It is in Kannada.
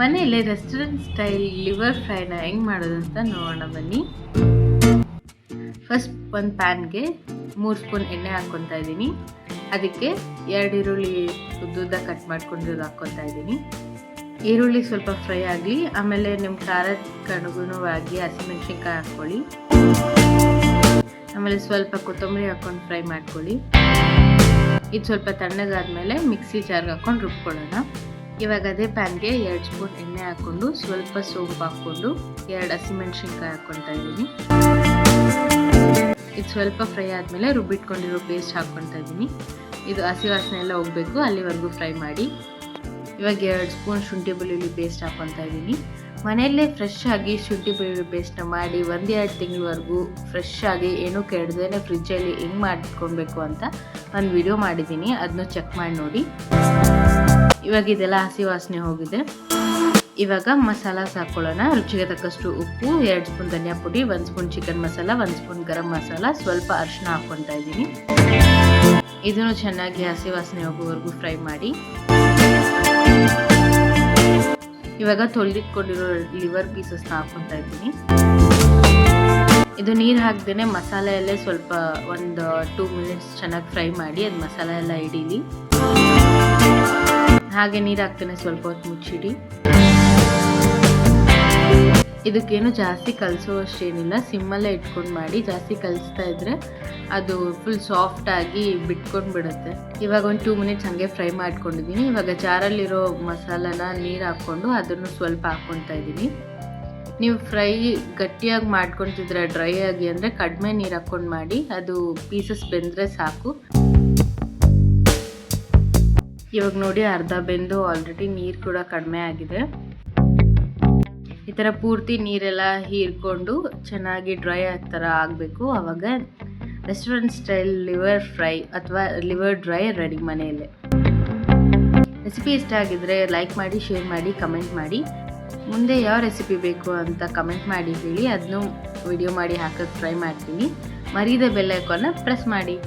ಮನೆಯಲ್ಲೇ ರೆಸ್ಟೋರೆಂಟ್ ಸ್ಟೈಲ್ ಲಿವರ್ ಫ್ರೈನ ಹೆಂಗೆ ಮಾಡೋದು ಅಂತ ನೋಡೋಣ ಬನ್ನಿ. ಫಸ್ಟ್ ಒಂದು ಪ್ಯಾನ್ಗೆ 3 ಸ್ಪೂನ್ ಎಣ್ಣೆ ಹಾಕ್ಕೊತಾ ಇದ್ದೀನಿ. ಅದಕ್ಕೆ 2 ಈರುಳ್ಳಿ ಉದ್ದುದ್ದ ಕಟ್ ಮಾಡ್ಕೊಂಡಿರೋದು ಹಾಕ್ಕೊತಾ ಇದ್ದೀನಿ. ಈರುಳ್ಳಿ ಸ್ವಲ್ಪ ಫ್ರೈ ಆಗಲಿ. ಆಮೇಲೆ ನಿಮ್ಮ ಖಾರದ ಅನುಗುಣವಾಗಿ ಹಸಿಮೆಣಸಿನ್ಕಾಯಿ ಹಾಕ್ಕೊಳ್ಳಿ. ಆಮೇಲೆ ಸ್ವಲ್ಪ ಕೊತ್ತಂಬರಿ ಹಾಕ್ಕೊಂಡು ಫ್ರೈ ಮಾಡ್ಕೊಳ್ಳಿ. ಇದು ಸ್ವಲ್ಪ ತಣ್ಣಗಾದ್ಮೇಲೆ ಮಿಕ್ಸಿ ಜಾರ್ಗೆ ಹಾಕ್ಕೊಂಡು ರುಬ್ಕೊಳ್ಳೋಣ. ಇವಾಗ ಅದೇ ಪ್ಯಾನ್ಗೆ 2 ಸ್ಪೂನ್ ಎಣ್ಣೆ ಹಾಕ್ಕೊಂಡು ಸ್ವಲ್ಪ ಸೋಂಪು ಹಾಕ್ಕೊಂಡು 2 ಹಸಿಮೆಣಸಿನ್ಕಾಯಿ ಹಾಕ್ಕೊತಾ ಇದ್ದೀನಿ. ಇದು ಸ್ವಲ್ಪ ಫ್ರೈ ಆದಮೇಲೆ ರುಬ್ಬಿಟ್ಕೊಂಡಿರೋ ಪೇಸ್ಟ್ ಹಾಕ್ಕೊತಾ ಇದ್ದೀನಿ. ಇದು ಹಸಿ ವಾಸನೆ ಎಲ್ಲ ಹೋಗಬೇಕು, ಅಲ್ಲಿವರೆಗೂ ಫ್ರೈ ಮಾಡಿ. ಇವಾಗ 2 ಸ್ಪೂನ್ ಶುಂಠಿ ಬೆಳ್ಳುಳ್ಳಿ ಪೇಸ್ಟ್ ಹಾಕ್ಕೊತಾ ಇದ್ದೀನಿ. ಮನೆಯಲ್ಲೇ ಫ್ರೆಶ್ ಆಗಿ ಶುಂಠಿ ಬೆಳ್ಳುಳ್ಳಿ ಪೇಸ್ಟ್ನ ಮಾಡಿ 1-2 ತಿಂಗಳವರೆಗೂ ಫ್ರೆಶ್ ಆಗಿ ಏನೂ ಕೆಡದೇನೆ ಫ್ರಿಜ್ಜಲ್ಲಿ ಹೆಂಗೆ ಮಾಡ್ಕೊಳ್ಬೇಕು ಅಂತ ಒಂದು ವಿಡಿಯೋ ಮಾಡಿದ್ದೀನಿ, ಅದನ್ನು ಚೆಕ್ ಮಾಡಿ ನೋಡಿ. ಇವಾಗ ಇದೆಲ್ಲ ಹಸಿ ವಾಸನೆ ಹೋಗಿದೆ. ಇವಾಗ ಮಸಾಲಾಸ್ ಹಾಕ್ಕೊಳ್ಳೋಣ. ರುಚಿಗೆ ತಕ್ಕಷ್ಟು ಉಪ್ಪು, 2 ಸ್ಪೂನ್ ಧನಿಯಾ ಪುಡಿ, 1 spoon chicken masala, 1 spoon garam masala, ಸ್ವಲ್ಪ ಅರಿಶಿನ ಹಾಕ್ಕೊತಾ ಇದ್ದೀನಿ. ಇದನ್ನು ಚೆನ್ನಾಗಿ ಹಸಿ ವಾಸನೆ ಹೋಗೋವರೆಗೂ ಫ್ರೈ ಮಾಡಿ. ಇವಾಗ ತೊಳೆದಿಟ್ಕೊಂಡಿರೋ ಲಿವರ್ ಪೀಸಸ್ನ ಹಾಕ್ಕೊತಾ ಇದ್ದೀನಿ. ಇದು ನೀರು ಹಾಕ್ದೇನೆ ಮಸಾಲೆಯಲ್ಲೇ ಸ್ವಲ್ಪ ಒಂದು 2 ಮಿನಿಟ್ಸ್ ಚೆನ್ನಾಗಿ ಫ್ರೈ ಮಾಡಿ, ಅದು ಮಸಾಲೆ ಎಲ್ಲ ಹಿಡೀಲಿ. ಹಾಗೆ ನೀರು ಹಾಕ್ತೇನೆ ಸ್ವಲ್ಪ ಹೊತ್ತು ಮುಚ್ಚಿಡಿ. ಇದಕ್ಕೇನು ಜಾಸ್ತಿ ಕಲಸೋವಷ್ಟೇನಿಲ್ಲ, ಸಿಮ್ಮಲ್ಲೇ ಇಟ್ಕೊಂಡು ಮಾಡಿ. ಜಾಸ್ತಿ ಕಲಿಸ್ತಾ ಇದ್ರೆ ಅದು ಫುಲ್ ಸಾಫ್ಟಾಗಿ ಬಿಟ್ಕೊಂಡು ಬಿಡುತ್ತೆ. ಇವಾಗ ಒಂದು 2 ಮಿನಿಟ್ಸ್ ಹಾಗೆ ಫ್ರೈ ಮಾಡ್ಕೊಂಡಿದ್ದೀನಿ. ಇವಾಗ ಜಾರಲ್ಲಿರೋ ಮಸಾಲಾನ ನೀರು ಹಾಕ್ಕೊಂಡು ಅದನ್ನು ಸ್ವಲ್ಪ ಹಾಕ್ಕೊತಾ ಇದ್ದೀನಿ. ನೀವು ಫ್ರೈ ಗಟ್ಟಿಯಾಗಿ ಮಾಡ್ಕೊತಿದ್ರೆ ಡ್ರೈ ಆಗಿ ಅಂದರೆ ಕಡಿಮೆ ನೀರು ಹಾಕ್ಕೊಂಡು ಮಾಡಿ, ಅದು ಪೀಸಸ್ ಬೆಂದರೆ ಸಾಕು. ಇವಾಗ ನೋಡಿ ಅರ್ಧ ಬೆಂದು ಆಲ್ರೆಡಿ ನೀರು ಕೂಡ ಕಡಿಮೆ ಆಗಿದೆ. ಈ ಥರ ಪೂರ್ತಿ ನೀರೆಲ್ಲ ಹೀರ್ಕೊಂಡು ಚೆನ್ನಾಗಿ ಡ್ರೈ ಥರ ಆಗಬೇಕು. ಆವಾಗ ರೆಸ್ಟೋರೆಂಟ್ ಸ್ಟೈಲ್ ಲಿವರ್ ಫ್ರೈ ಅಥವಾ ಲಿವರ್ ಡ್ರೈ ರೆಡಿ ಮನೆಯಲ್ಲೇ. ರೆಸಿಪಿ ಇಷ್ಟ ಆಗಿದ್ರೆ ಲೈಕ್ ಮಾಡಿ, ಶೇರ್ ಮಾಡಿ, ಕಮೆಂಟ್ ಮಾಡಿ. ಮುಂದೆ ಯಾವ ರೆಸಿಪಿ ಬೇಕು ಅಂತ ಕಮೆಂಟ್ ಮಾಡಿ ಹೇಳಿ, ಅದನ್ನು ವಿಡಿಯೋ ಮಾಡಿ ಹಾಕೋಕ್ಕೆ ಟ್ರೈ ಮಾಡ್ತೀನಿ. ಮರೀದೆ ಬೆಲ್ ಐಕಾನ್ನ ಪ್ರೆಸ್ ಮಾಡಿ.